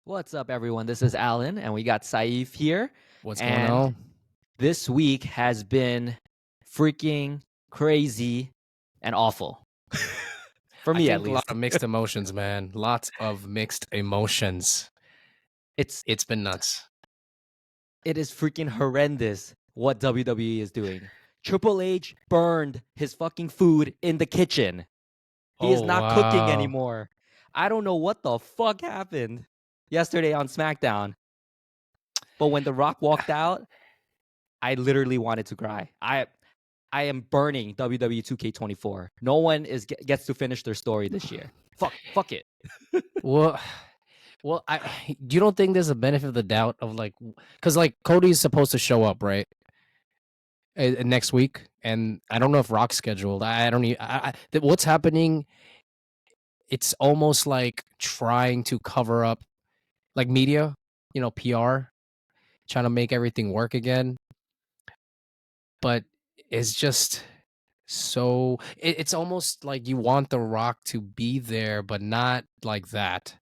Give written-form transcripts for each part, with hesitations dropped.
What's up, everyone? This is Alan, and we got Saif here. What's going And on? this week has been freaking crazy and awful. For I me, at think a lot least. of mixed emotions, man. Lots of mixed emotions. It's It's been nuts. it is freaking horrendous what WWE is doing. Triple H burned his fucking food in the kitchen. He is Oh, not cooking wow. anymore. I don't know what the fuck happened yesterday on SmackDown. But when The Rock walked out, I literally wanted to cry. I am burning WWE 2K24. No one gets to finish their story this year. Fuck it. Well, you don't think there's a benefit of the doubt of because Cody's supposed to show up, right? Next week, and I don't know if Rock's scheduled. I don't even. What's happening? It's almost like trying to cover up, like media, PR, trying to make everything work again. But it's just it's almost like you want The Rock to be there, but not like that.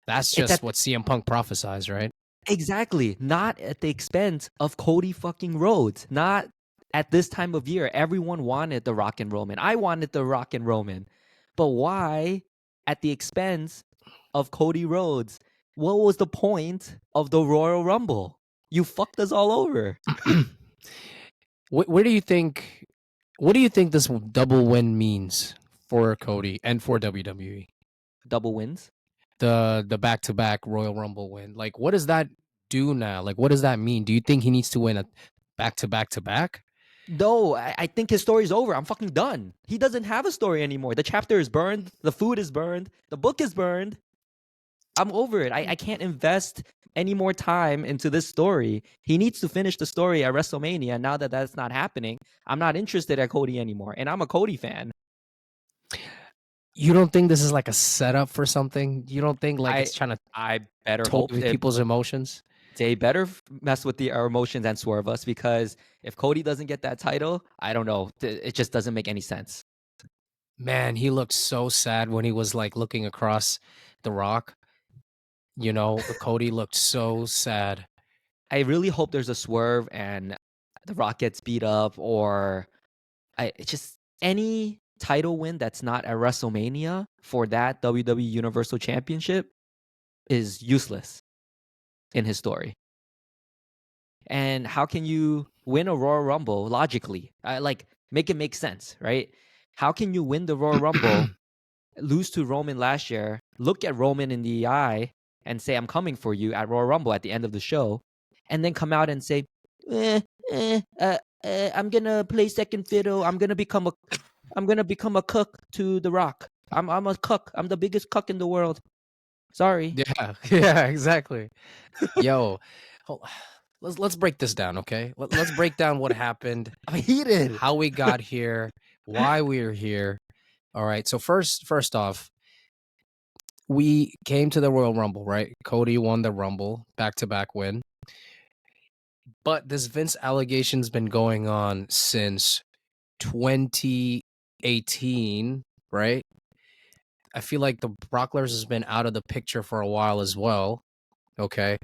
That's It's just at what CM Punk prophesized, right? exactly not at the expense of Cody fucking Rhodes. Not at this time of year. Everyone wanted the Rock and Roman. I wanted the Rock and Roman. But why at the expense of Cody Rhodes? What was the point of the Royal Rumble? You fucked us all over. Where do you think? What do you think this double win means for Cody and for WWE? Double wins. The back to back Royal Rumble win. Like, what does that do now? Like, what does that mean? Do you think he needs to win a back to back to back? No, I think his story's over. I'm fucking done. He doesn't have a story anymore. The chapter is burned. The food is burned. The book is burned. I'm over it. I can't invest any more time into this story. He needs to finish the story at WrestleMania. Now that that's not happening, I'm not interested at Cody anymore. And I'm a Cody fan. You don't think this is like a setup for something? You don't think like I it's trying to I better toy hope with people's emotions? they better mess with our emotions and swerve us, because if Cody doesn't get that title, I don't know. It just doesn't make any sense. Man, he looked so sad when he was like looking across the rock. Cody looked so sad. I really hope there's a swerve and the Rock gets beat up, or it's just any title win that's not at WrestleMania for that WWE Universal Championship is useless in his story. And how can you win a Royal Rumble logically? Make it make sense, right? How can you win the Royal Rumble, lose to Roman last year, look at Roman in the eye and say, I'm coming for you at Royal Rumble at the end of the show, and then come out and say, eh, I'm gonna play second fiddle. I'm gonna become a cook to The Rock. I'm a cook. I'm the biggest cook in the world. Sorry. Yeah, yeah, exactly. Yo, hol- let's break this down, okay? Let's break down what happened, I'm heated. how we got here, why we're here. All right. So first off, we came to the Royal Rumble, right? Cody won the Rumble, back-to-back win. But this Vince allegation's been going on since 2018, right? I feel like the Brock Lesnar has been out of the picture for a while as well. Okay.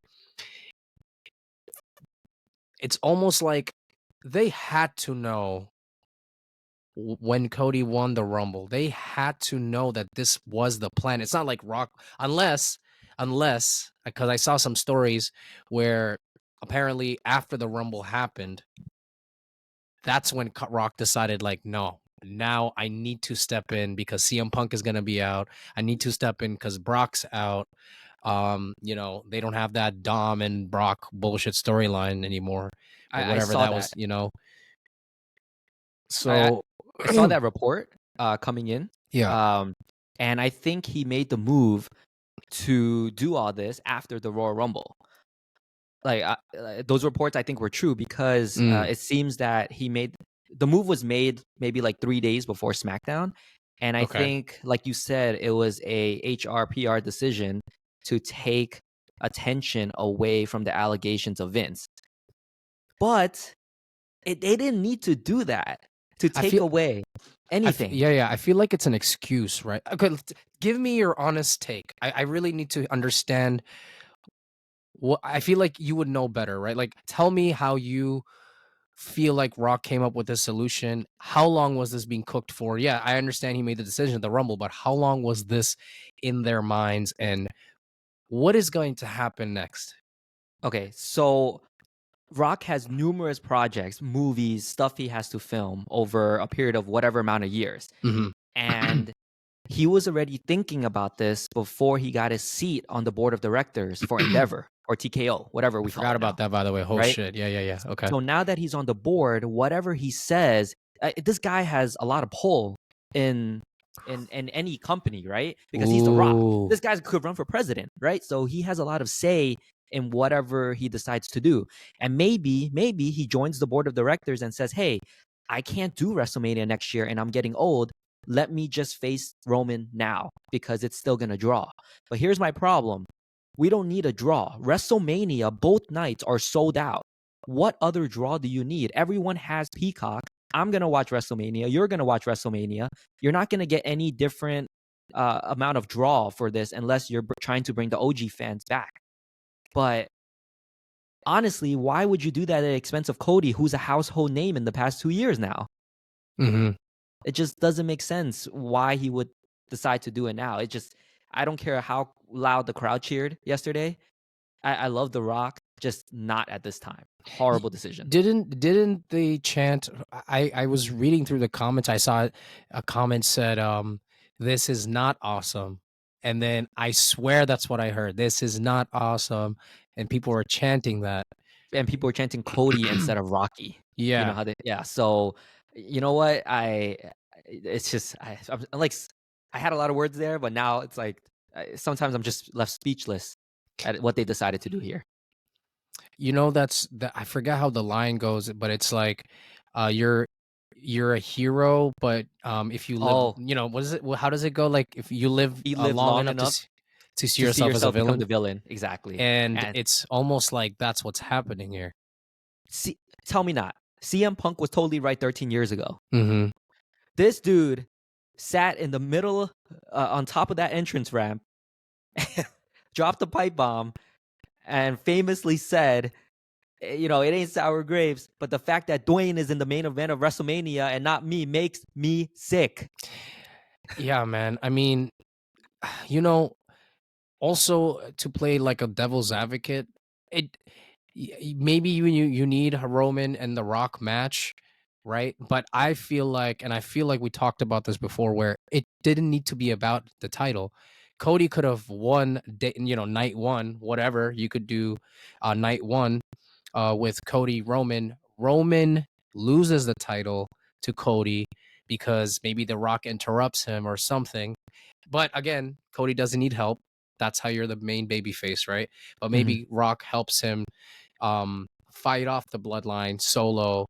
It's almost like they had to know when Cody won the Rumble. They had to know that this was the plan. It's not like Rock, unless, because I saw some stories where apparently after the Rumble happened, that's when Rock decided, like, no, now I need to step in because CM Punk is going to be out. I need to step in because Brock's out. They don't have that Dom and Brock bullshit storyline anymore or I whatever saw that that. was, you know. I So I saw that report coming in. yeah. Um, and I think he made the move to do all this after the Royal Rumble. Those reports, I think, were true, because Mm, it seems that the move was made maybe like 3 days before SmackDown, and I okay. think, like you said, it was a HR/PR decision to take attention away from the allegations of Vince. But they didn't need to do that to I take feel away anything. yeah, I feel like it's an excuse, right? Okay, give me your honest take. I really need to understand Well, I feel like you would know better, right? Like, tell me how you feel like Rock came up with this solution. How long was this being cooked for? Yeah, I understand he made the decision at the Rumble, but how long was this in their minds? And what is going to happen next? Okay, so Rock has numerous projects, movies, stuff he has to film over a period of whatever amount of years. Mhm. And he was already thinking about this before he got his seat on the board of directors for Endeavor or TKO, whatever I we call forgot it about now, that, by the way. Oh right? shit. Yeah, yeah, yeah. Okay. So now that he's on the board, whatever he says, this guy has a lot of pull in in any company, right? Because he's the Rock. Ooh. This guy could run for president, right? So he has a lot of say in whatever he decides to do. And maybe he joins the board of directors and says, "Hey, I can't do WrestleMania next year and I'm getting old. Let me just face Roman now because it's still going to draw." But here's my problem. We don't need a draw. WrestleMania, both nights are sold out. What other draw do you need? Everyone has Peacock. I'm going to watch WrestleMania. You're going to watch WrestleMania. You're not going to get any different amount of draw for this unless you're trying to bring the OG fans back. But honestly, why would you do that at the expense of Cody, who's a household name in the past 2 years now? Mhm. It just doesn't make sense why he would decide to do it now. I don't care how loud the crowd cheered yesterday. I love The Rock, just not at this time. Y- Horrible decision. didn't they chant? I was reading through the comments. I saw a comment said, "This is not awesome," and then I swear that's what I heard. This is not awesome, and people were chanting that. And people were chanting Cody instead of Rocky. You know Yeah, how they, yeah. So, you know what? It's just, I'm like, I had a lot of words there, but now it's like, sometimes I'm just left speechless at what they decided to do here. that's that. I forgot how the line goes, but it's like, you're a hero, but if you live, Oh, what is it? How does it go? Like if you live he lived long long enough to enough to see to see yourself as a yourself become villain. the villain. Exactly. And And it's almost like that's what's happening here. see, tell me not. CM Punk was totally right 13 years ago. Mhm. This dude sat in the middle, on top of that entrance ramp, dropped a pipe bomb, and famously said, it ain't sour grapes, but the fact that Dwayne is in the main event of WrestleMania and not me makes me sick. Yeah, man. I mean, you know, also to play like a devil's advocate, it maybe you need a Roman and The Rock match, right? But I feel like, and I feel like we talked about this before, where it didn't need to be about the title. Cody could have won, night one, whatever. You could do night one with Cody Roman. Roman loses the title to Cody because maybe The Rock interrupts him or something. But again, Cody doesn't need help. That's how you're the main baby face, right? But Mhm. maybe Rock helps him fight off the bloodline solo,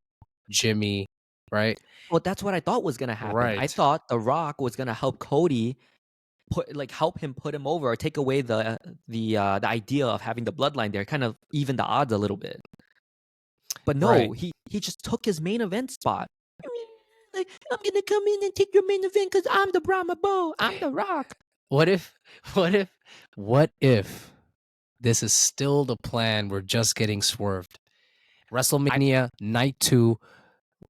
Jimmy, right? Well, that's what I thought was gonna happen. I Right. thought The Rock was gonna help Cody help him put him over or take away the idea of having the bloodline there, kind of even the odds a little bit. But no, Right. he just took his main event spot. Like, I'm gonna come in and take your main event because I'm the Brahma Bull. I'm the Rock. What if what if what if this is still the plan? We're just getting swerved. I WrestleMania night 2,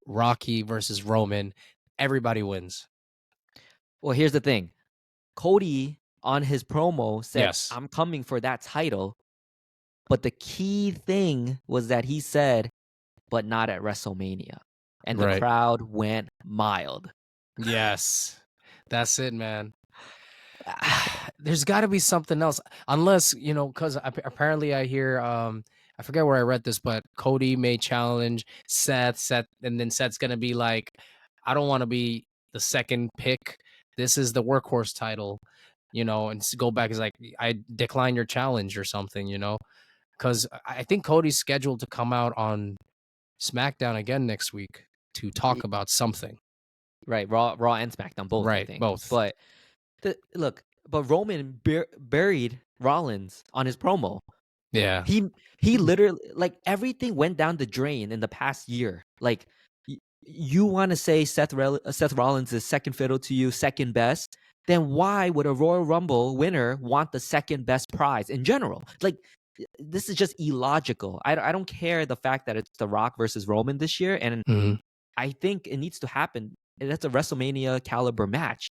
Rocky versus Roman. Everybody wins. Well, here's the thing. Cody on his promo said, Yes. "I'm coming for that title." But the key thing was that he said, "But not at WrestleMania." And the Right. crowd went mild. Yes. That's it, man. There's got to be something else, unless because apparently I hear I forget where I read this, but Cody may challenge Seth, and then Seth's gonna be like, I don't want to be the second pick. This is the workhorse title, and go back is like, I decline your challenge or something, because I think Cody's scheduled to come out on SmackDown again next week to talk Y- about something. Right, Raw and SmackDown both, I Right, think. both. But look, but Roman buried Rollins on his promo. Yeah. He he literally, like, everything went down the drain in the past year. Like, you want to say Seth Rollins is second fiddle to you, second best? Then why would a Royal Rumble winner want the second best prize in general? Like, this is just illogical. I don't care the fact that it's The Rock versus Roman this year, and Mhm. I think it needs to happen. That's a WrestleMania caliber match.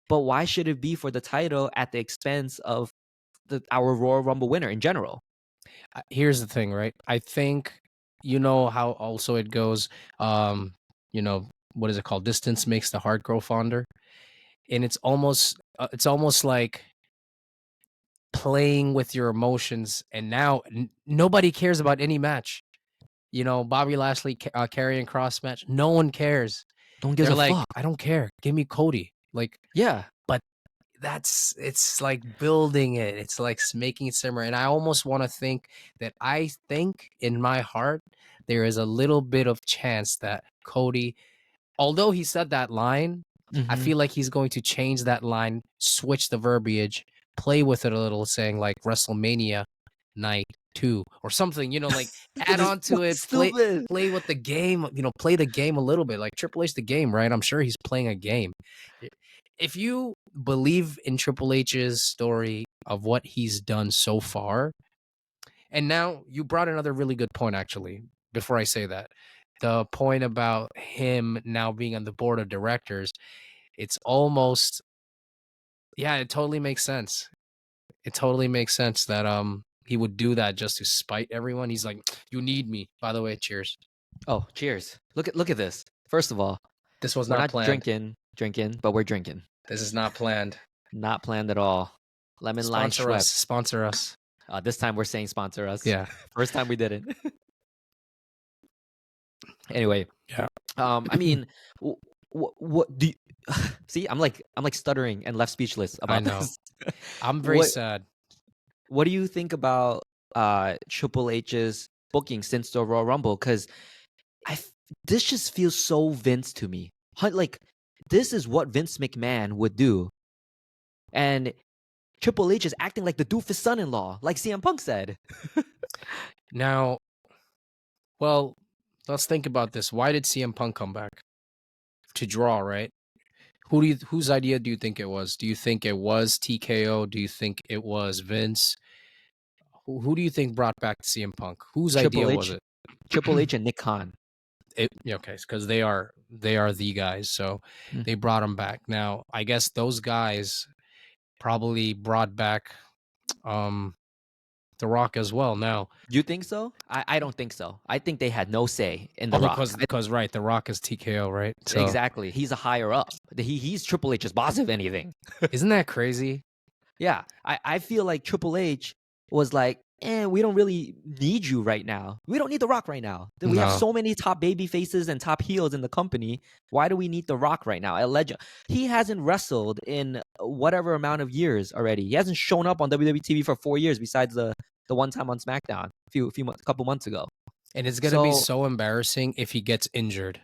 But why should it be for the title at the expense of our Royal Rumble winner in general? Here's the thing, right? I think you know how also it goes. Um, you know what is it called? Distance makes the heart grow fonder, and it's almost like playing with your emotions. And now nobody cares about any match. You know, Bobby Lashley carrying cross match. No one cares. No one gives They're a like, fuck. I don't care. Give me Cody. Like, Yeah. but it's like building it. It's like making it simmer. And I almost want to think that I think in my heart there is a little bit of chance that Cody, although he said that line, I Mm-hmm. feel like he's going to change that line, switch the verbiage, play with it a little, saying like WrestleMania night 2 or something, like Look at add this on to fucking it, stupid. play with the game, play the game a little bit. Like Triple H the game, right? I'm sure he's playing a game. If you believe in Triple H's story of what he's done so far, and now you brought another really good point actually, before I say that. The point about him now being on the board of directors, it's almost, yeah, it totally makes sense. It totally makes sense that he would do that just to spite everyone. He's like, "You need me." By the way, cheers. Oh, cheers. Look at this. First of all, This was we're not not planned. drinking, but we're drinking. This is not planned. Not planned at all. Lemon lime Sponsor us. Schweppes. Sponsor us. This time we're saying sponsor us. Yeah. First time we didn't. Anyway, Yeah. I mean, what do you, see? I'm like stuttering and left speechless I about know. this. I'm very what sad. What do you think about Triple H's booking since the Royal Rumble? Because this just feels so Vince to me. Like this is what Vince McMahon would do, and Triple H is acting like the doofus son-in-law, like CM Punk said. Now, well, let's think about this. Why did CM Punk come back? To draw, right? Whose idea do you think it was? Do you think it was TKO? Do you think it was Vince? Who do you think brought back CM Punk? Whose idea Triple was H, it? Triple H, and Nick Khan. Yeah, okay, because they are the guys, so Mm. they brought him back. Now, I guess those guys probably brought back um The Rock as well. Now, You think so? I don't think so. I think they had no say in The oh, Rock. because right, The Rock is TKO, right? So Exactly. He's a higher up. He's Triple H's boss, if anything. isn't that crazy? Yeah. I feel like Triple H was like, we don't really need you right now. We don't need The Rock right now. We have No, so many top baby faces and top heels in the company. Why do we need The Rock right now? A legend. He hasn't wrestled in whatever amount of years already. He hasn't shown up on WWE TV for 4 years besides the one time on SmackDown a couple months ago. and it's gonna be So so embarrassing if he gets injured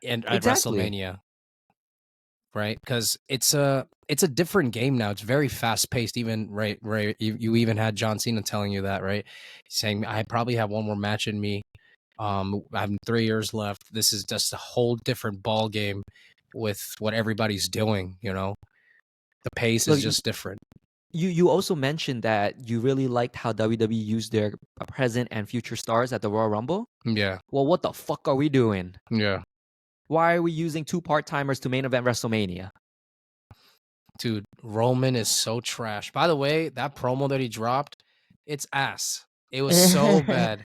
at exactly. WrestleMania, right? Because it's a different game now. It's very fast paced. Even right. You even had John Cena telling you that, right? He's saying I probably have one more match in me. I have 3 years left. This is just a whole different ball game with what everybody's doing. The pace is Look, just different. you also mentioned that you really liked how WWE used their present and future stars at the Royal Rumble. Yeah, Well, what the fuck are we doing? yeah, Why are we using two part-timers to main event WrestleMania? dude. Roman is so trash. By the way, that promo that he dropped, it's ass. It was so bad.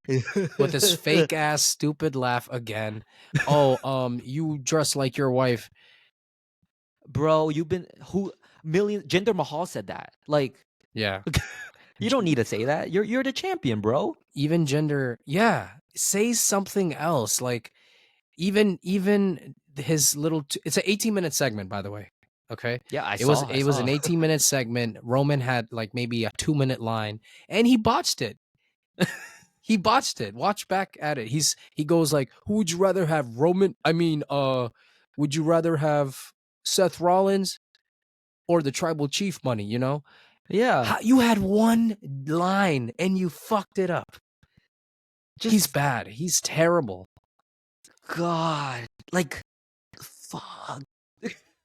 With his fake ass stupid laugh again. Oh, you dress like your wife. Bro, you've been who million Jinder Mahal said that. Like, Yeah. you don't need to say that. You're the champion, bro. Even gender. Yeah. Say something else. Like even his little it's an 18-minute segment, by the way. Okay. Yeah, I It was saw. I it was an saw. 18-minute segment. Roman had like maybe a 2-minute line and he botched it. He botched it. Watch back at it. He goes like, "Who would you rather have, Roman? I mean, would you rather have Seth Rollins or the tribal chief money, Yeah. You had one line and you fucked it up. He's Just bad. He's terrible. God. Like, fuck.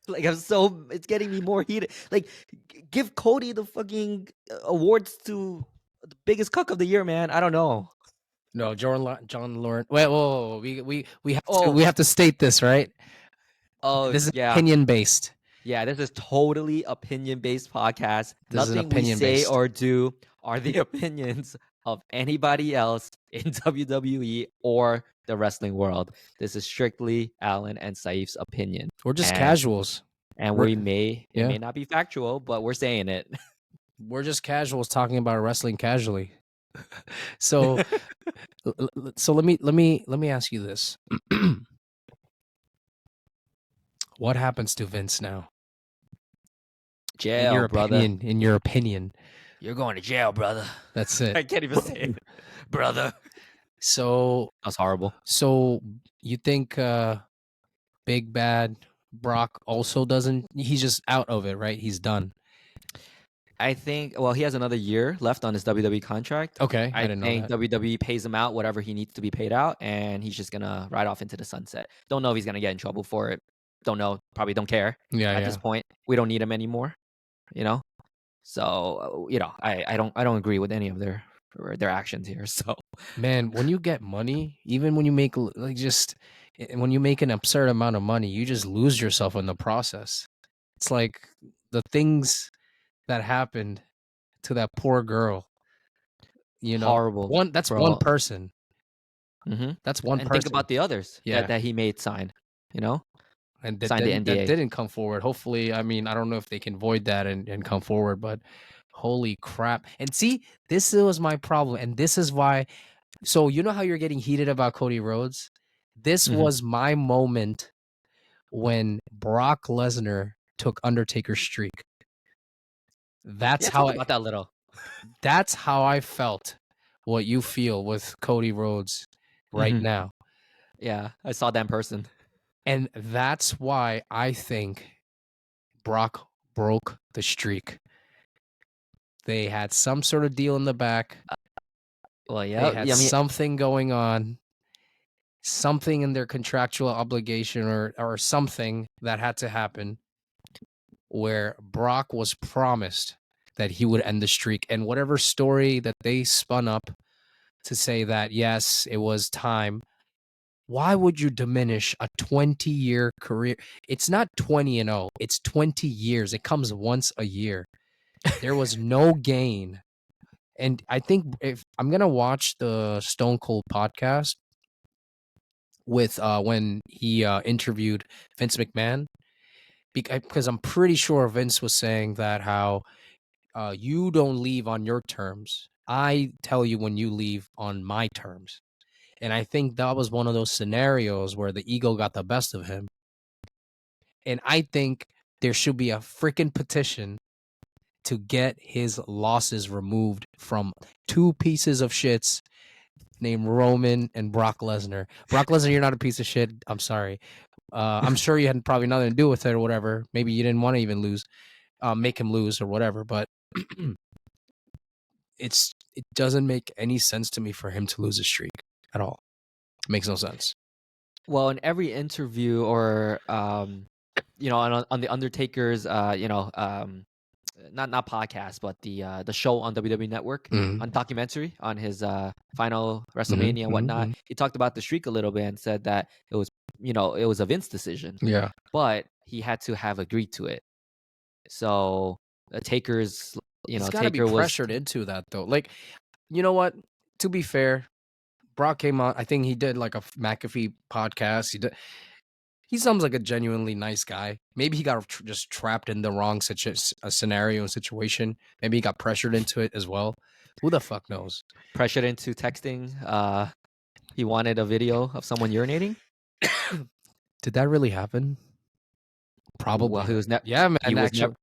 Like, it's getting me more heated. Like, give Cody the fucking awards to the biggest cuck of the year, man. I don't know. No, John Lawrence. Wait, whoa. Oh, We have to state this, right? oh, This is yeah. opinion based. Yeah, this is totally opinion-based podcast. This is an Nothing we opinion say based. or do are the opinions of anybody else in WWE or the wrestling world. This is strictly Alan and Saif's opinion. We're just And casuals. it Yeah. may not be factual, but we're saying it. We're just casuals talking about wrestling casually. So so let me ask you this. What happens to Vince now? Jail, brother. In your opinion. You're going to jail, brother. That's it. I can't even say it. Brother. So That's horrible. so you think Big Bad Brock also doesn't, he's just out of it, right? He's done. I think, well, he has another year left on his WWE contract. Okay, I I didn't know think that. WWE pays him out whatever he needs to be paid out, and he's just gonna ride off into the sunset. Don't know if he's gonna get in trouble for it. Don't know. Probably don't care Yeah, at yeah. this point. We don't need him anymore. You know. So I don't agree with any of their actions here. So Man, when you get money, even when you make like just when you make an absurd amount of money, you just lose yourself in the process. It's like the things that happened to that poor girl, you know. horrible, That's one bro. person. Mm-hmm. That's one And think person. about the others Yeah. that he made sign. You know, And signed the that NDA. didn't come forward. Hopefully, I mean, I don't know if they can void that and come forward, but holy crap. And see, this was my problem. And this is why. So, you know how you're getting heated about Cody Rhodes? This Mm-hmm. was my moment when Brock Lesnar took Undertaker's streak. Yeah, talk about that a little. That's how I felt what you feel with Cody Rhodes right Mm-hmm. now. Yeah, I saw that in person. And that's why I think Brock broke the streak. They had some sort of deal in the back. Well, They yeah. had I mean, something going on, something in their contractual obligation or something that had to happen where Brock was promised that he would end the streak. And whatever story that they spun up to say that, yes, it was time, why would you diminish a 20-year career? It's not 20-0, it's 20 years. It comes once a year. There was no gain. And I think if I'm going to watch the Stone Cold podcast with when he interviewed Vince McMahon, because I'm pretty sure Vince was saying that how you don't leave on your terms. I tell you when you leave on my terms. And I think that was one of those scenarios where the ego got the best of him. And I think there should be a freaking petition to get his losses removed from two pieces of shits named Roman and Brock Lesnar. Brock Lesnar, you're not a piece of shit. I'm sorry. I'm sure you had probably nothing to do with it or whatever. Maybe you didn't want to even lose, make him lose or whatever. But it doesn't make any sense to me for him to lose a streak at all. It makes no sense. well, in every interview or on the Undertaker's not podcast, but the show on WWE Network on documentary on his final WrestleMania and whatnot, he talked about the streak a little bit and said that it was a Vince decision, Yeah. but he had to have agreed to it. So Taker's He's got to be Taker was pressured into that though. Like, you know what? To be fair, Brock came on. I think he did like a McAfee podcast. He sounds like a genuinely nice guy. Maybe he got just trapped in the wrong scenario and situation. Maybe he got pressured into it as well. Who the fuck knows? pressured into texting. He wanted a video of someone urinating. Did that really happen? Probably. Well, he was never. Yeah, man. He was Actually, never.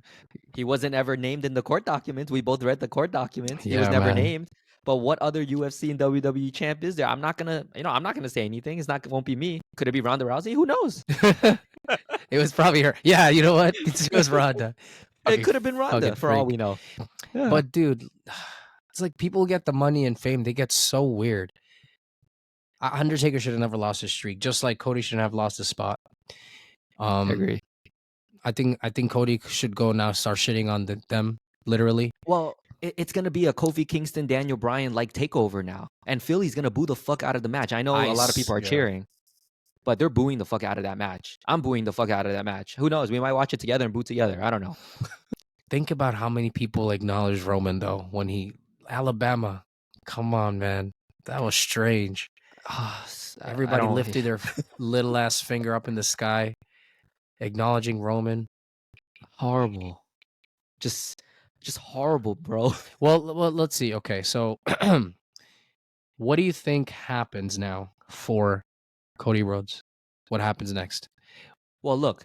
He wasn't ever named in the court documents. We both read the court documents. He was yeah, never man. named. But what other UFC and WWE champ is there? I'm not gonna say anything. Won't be me. Could it be Ronda Rousey? Who knows? It was probably her. Yeah, you know what? It was Ronda. It could have been Ronda for all we know. Yeah. But dude, it's like people get the money and fame. They get so weird. Undertaker should have never lost his streak, just like Cody shouldn't have lost his spot. I agree. I think Cody should go now, start shitting on them literally. Well, it's gonna be a Kofi Kingston, Daniel Bryan like takeover now, and Philly's gonna boo the fuck out of the match. I know a lot of people are Yeah. cheering, but they're booing the fuck out of that match. I'm booing the fuck out of that match. Who knows? We might watch it together and boo together. I don't know. Think about how many people acknowledged Roman though when he Alabama. Come on, man. That was strange. I Everybody don't. lifted their little ass finger up in the sky, acknowledging Roman. Horrible. Just, just horrible, bro. Well, let's see. Okay, so what do you think happens now for Cody Rhodes? What happens next? Well, look,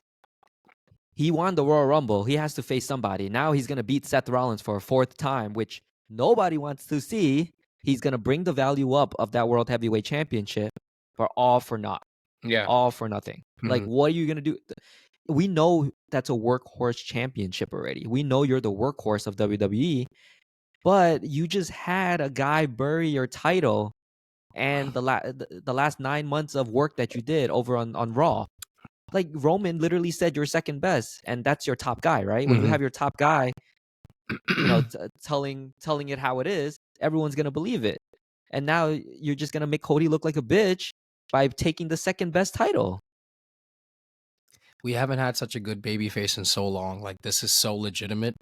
he won the Royal Rumble. He has to face somebody. Now he's gonna beat Seth Rollins for a fourth time, which nobody wants to see. He's gonna bring the value up of that World Heavyweight Championship for all for naught, Yeah. all for nothing. Like, Mhm. what are you gonna do? We know that's a workhorse championship already. We know you're the workhorse of WWE, but you just had a guy bury your title and the last 9 months of work that you did over on Raw. Like Roman literally said you're second best, and that's your top guy, right? When you Mhm. have your top guy, telling it how it is, everyone's gonna believe it. And now you're just gonna make Cody look like a bitch by taking the second best title. We haven't had such a good babyface in so long. Like this is so legitimate.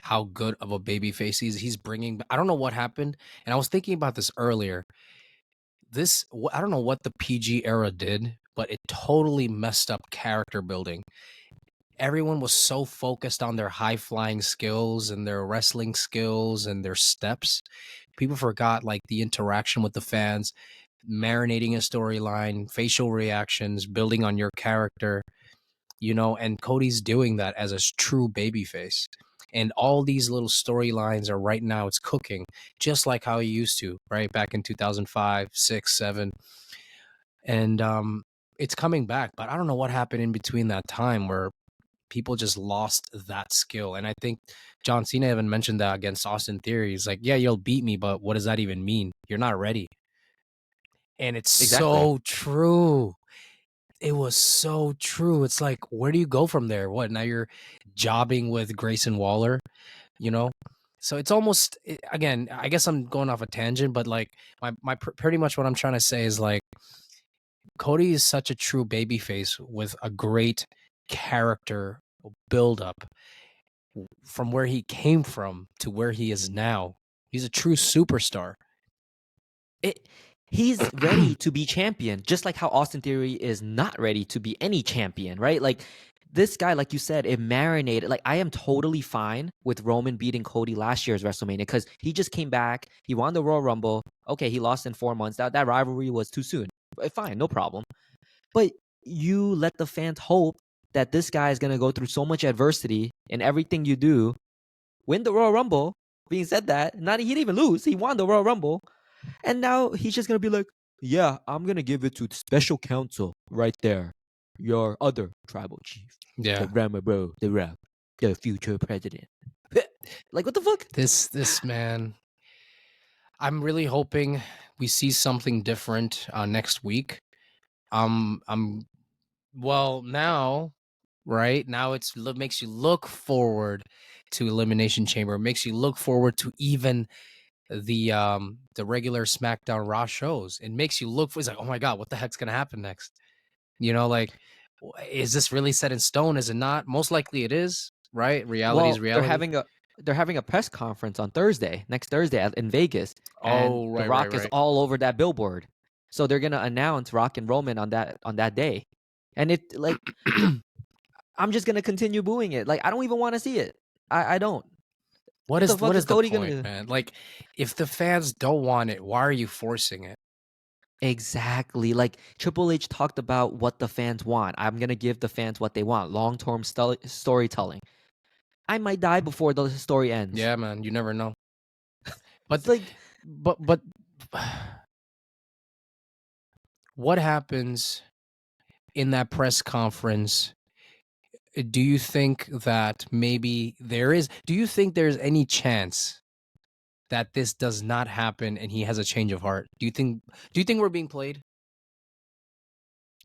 How good of a babyface he's bringing. I don't know what happened, and I was thinking about this earlier. I don't know what the PG era did, but it totally messed up character building. Everyone was so focused on their high flying skills and their wrestling skills and their steps. People forgot like the interaction with the fans, marinating a storyline, facial reactions, building on your character, and Cody's doing that as a true babyface. And all these little storylines are right now, it's cooking, just like how he used to, right? Back in 2005, 6, 7. And it's coming back, but I don't know what happened in between that time where people just lost that skill. And I think John Cena even mentioned that against Austin Theory. He's like, yeah, you'll beat me, but what does that even mean? You're not ready. And it's Exactly. so true. It was so true. It's like, where do you go from there? What, now you're jobbing with Grayson Waller, you know? So it's almost, again, I guess I'm going off a tangent, but like pretty much what I'm trying to say is like Cody is such a true babyface with a great character buildup from where he came from to where he is now. He's a true superstar. It he's ready to be champion, just like how Austin Theory is not ready to be any champion, right? Like this guy, like you said, it marinated. Like I am totally fine with Roman beating Cody last year's WrestleMania because he just came back, he won the Royal Rumble. Okay, he lost in 4 months. That rivalry was too soon. Fine, no problem. But you let the fans hope that this guy is gonna go through so much adversity in everything you do, win the Royal Rumble. Being said that, not he didn't even lose. He won the Royal Rumble. And now he's just gonna be like, yeah, I'm gonna give it to the special counsel right there, your other tribal chief, the Yeah. Ramabo, the Ram, the future president. Like what the fuck? This man, I'm really hoping we see something different next week. I'm well now, right? Now makes you look forward to Elimination Chamber. It makes you look forward to even the regular SmackDown Raw shows. It makes you look for, it's like, oh my god, what the heck's gonna happen next? Like, is this really set in stone? Is it not? Most likely it is, right? Reality is Well, reality. they're having a press conference on Thursday, next Thursday in Vegas, and Oh, The right, right, Rock is right. all over that billboard. So they're gonna announce Rock and Roman on that day, and it like I'm just gonna continue booing it. Like I don't even want to see it. I don't. What What the is fuck what is is the Cody gonna point, do? man? Like, if the fans don't want it, why are you forcing it? Exactly. Like Triple H talked about what the fans want. I'm going to give the fans what they want, long term storytelling. I might die before the story ends. Yeah, man, you never know. It's But like, but what happens in that press conference? Do you think that maybe do you think there's any chance that this does not happen and he has a change of heart? Do you think we're being played?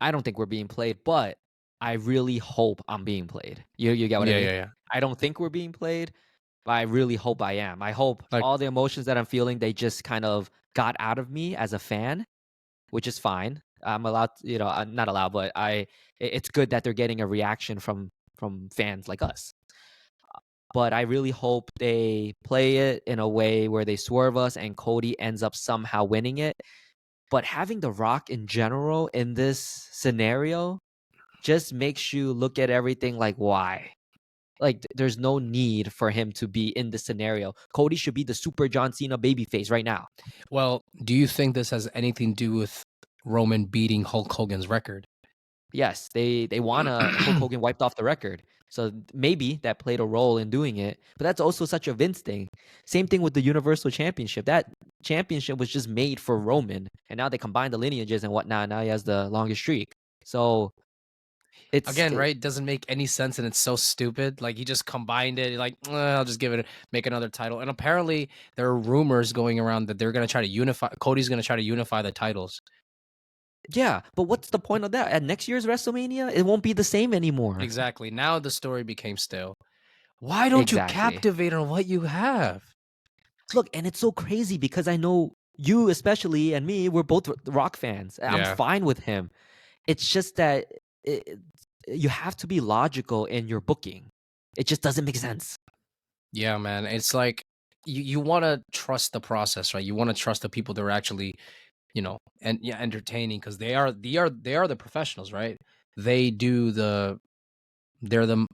I don't think we're being played, but I really hope I'm being played. You get what I Yeah, mean? yeah, yeah. I don't think we're being played, I really hope I am. I hope Like, all the emotions that I'm feeling, they just kind of got out of me as a fan, which is fine. I'm allowed, I'm not allowed, but it's good that they're getting a reaction from fans like us. But I really hope they play it in a way where they swerve us and Cody ends up somehow winning it. But having The Rock in general in this scenario just makes you look at everything like, why? Like, there's no need for him to be in this scenario. Cody should be the super John Cena babyface right now. well, do you think this has anything to do with Roman beating Hulk Hogan's record? Yes, they want to Hulk Hogan wiped off the record. So maybe that played a role in doing it. But that's also such a Vince thing. Same thing with the Universal Championship. That championship was just made for Roman. And now they combine the lineages and whatnot. Now he has the longest streak. So it's Again, right? Doesn't make any sense, and it's so stupid. Like he just combined it. Like I'll just give it, make another title. And apparently, there are rumors going around that they're gonna try to unify. Cody's gonna try to unify the titles. yeah, but what's the point of that? At next year's WrestleMania, it won't be the same anymore. Exactly. Now the story became stale. Why don't you Exactly. captivate on what you have? Look, and it's so crazy because I know you especially and me, we're both Rock fans. I'm Yeah. fine with him. It's just that you have to be logical in your booking. It just doesn't make sense. Yeah, man. It's like you want to trust the process, right? You want to trust the people that are actually, and yeah, entertaining because they are the professionals, right? They do the they're the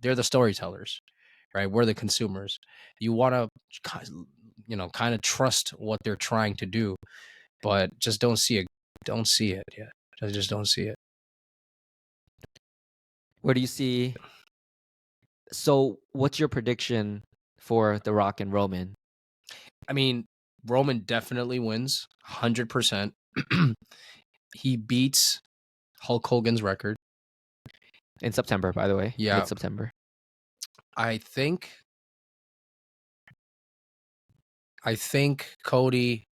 they're the storytellers, right? We're the consumers. You want to kind of trust what they're trying to do, but just don't see it yet. I just don't see it. Where do you see? So, what's your prediction for The Rock and Roman I mean, Roman definitely wins 100%. He beats Hulk Hogan's record. in September? By the way, Yeah, mid September. I think Cody,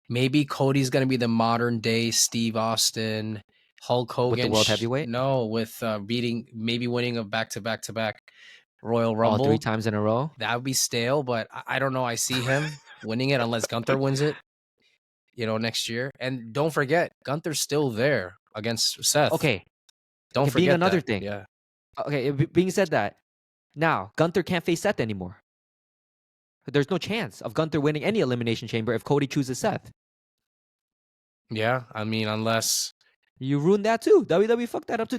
maybe Cody's going to be the modern day Steve Austin. Hulk With the Hogan, world heavyweight no, with maybe winning a back to back to back Royal all three Rumble. times in a row. That would be stale, but I don't know. I see him winning it unless Gunther wins it, next year. And don't forget, Gunther's still there against Seth. Okay, Don't okay. Being forget another that. thing. Yeah. Okay, being said that, now Gunther can't face Seth anymore. There's no chance of Gunther winning any elimination chamber if Cody chooses Seth. Yeah. I mean, unless. You ruined that too. WWE fucked that up too.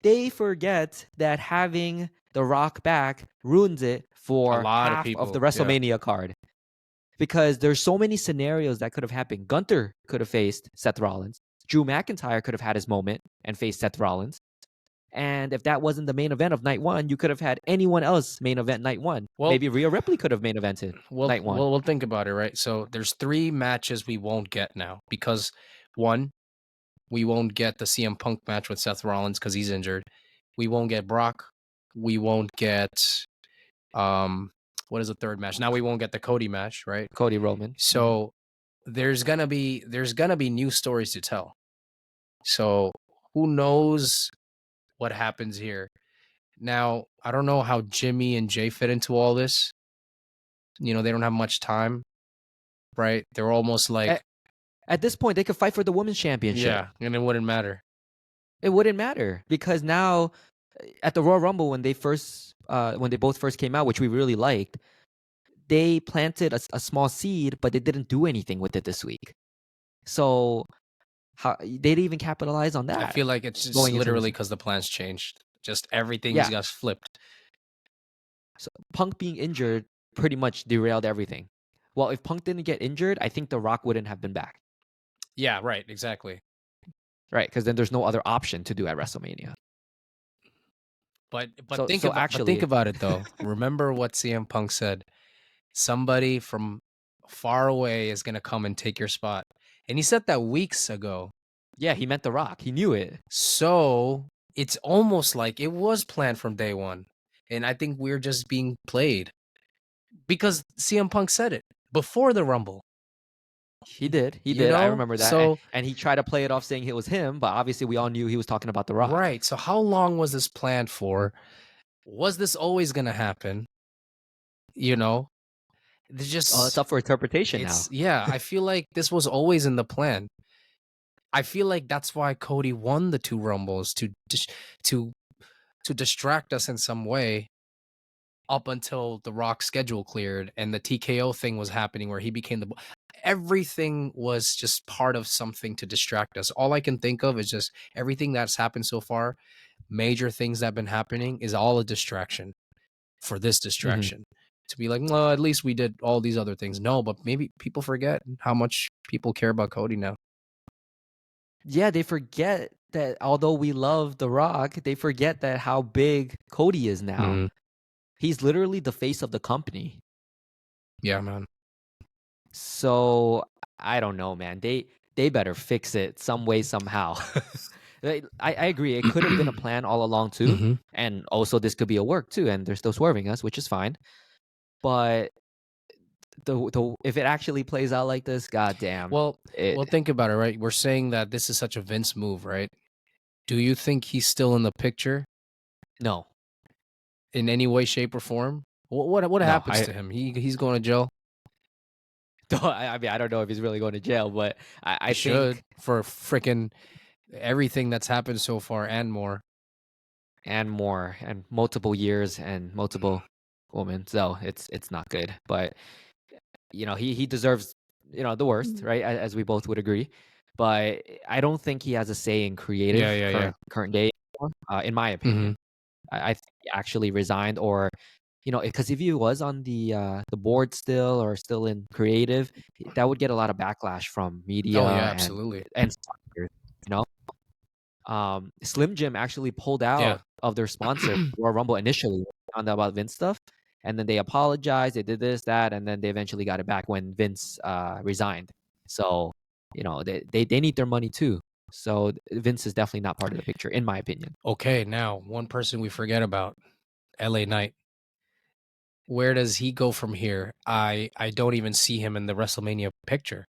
They forget that having The Rock back ruins it A for lot of half of the people. Yeah. WrestleMania card. Because there's so many scenarios that could have happened. Gunther could have faced Seth Rollins. Drew McIntyre could have had his moment and faced Seth Rollins. And if that wasn't the main event of night one, you could have had anyone else main event night one. Well, Maybe Rhea Ripley could have main evented we'll night one. we'll we'll think about it, right? So there's 3 matches we won't get now because 1, we won't get the CM Punk match with Seth Rollins because he's injured. We won't get Brock. We won't get what is the third match? Now we won't get the Cody match, right? Cody Roman. So there's gonna be new stories to tell. So who knows what happens here? Now I don't know how Jimmy and Jay fit into all this. They don't have much time, right? They're almost like, At this point, they could fight for the women's championship. yeah, and it wouldn't matter. It wouldn't matter because now at the Royal Rumble when they both first came out, which we really liked, they planted a small seed, but they didn't do anything with it this week. So how they didn't even capitalize on I that feel like it's just going into literally this. because the plans changed. Just everything's Yeah, got flipped. so Punk being injured pretty much derailed everything. Well, if Punk didn't get injured, I think The Rock wouldn't have been back, Yeah, right, exactly. right? Because then there's no other option to do at WrestleMania. But So think so about actually, it though. Remember what CM Punk said. Somebody from far away is gonna come and take your spot. And he said that weeks ago. yeah, he meant The Rock. He knew it. So it's almost like it was planned from day one. And I think we're just being played. Because CM Punk said it before the Rumble. He did. He You did. I know? remember that. And, So and he tried to play it off saying it was him, but obviously we all knew he was talking about The Rock. right. So how long was this planned for? Was this always gonna happen? You know, there's Oh, it's just up for interpretation it's now. yeah. I feel like this was always in the plan. I feel like that's why Cody won the two rumbles to to distract us in some way up until the Rock schedule cleared and the TKO thing was happening where he became everything was just part of something to distract us. All I can think of is just everything that's happened so far, major things that have been happening is all a distraction for this Mhm. distraction. To be like, well, at least we did all these other things. No, but maybe people forget how much people care about Cody now. Yeah, they forget that although we love The Rock, they forget that how big Cody is now. Mhm. He's literally the face of the company. Yeah, man. So I don't know, man. They better fix it some way somehow. I agree. It could have been a plan all along too, Mhm. and also this could be a work too, and they're still swerving us, which is fine. But the if it actually plays out like this, goddamn, Well, it think about it, right? We're saying that this is such a Vince move, right? Do you think he's still in the picture no, in any way, shape, or form? What no. happens to him? He's going to jail. I mean I don't know if he's really going to jail, but He I should think for freaking everything that's happened so far and more. and more and multiple years and multiple women, so it's not good. But he deserves, the worst, right? As we both would agree. But I don't think he has a say in Yeah, creative yeah, yeah. current day anymore, in my Hmm. opinion. I think he actually resigned, or because if he was on the board still or still in creative, that would get a lot of backlash from media Oh yeah, and absolutely. and sponsors, you know. Slim Jim actually pulled Yeah. out of their sponsor for Royal Rumble initially when they found out about Vince stuff, and then they apologized. They did this, that, and then they eventually got it back when Vince resigned. So they need their money too. So Vince is definitely not part of the picture, in my opinion. Okay, now one person we forget about, LA Knight. Where does he go from here? I don't even see him in the WrestleMania picture.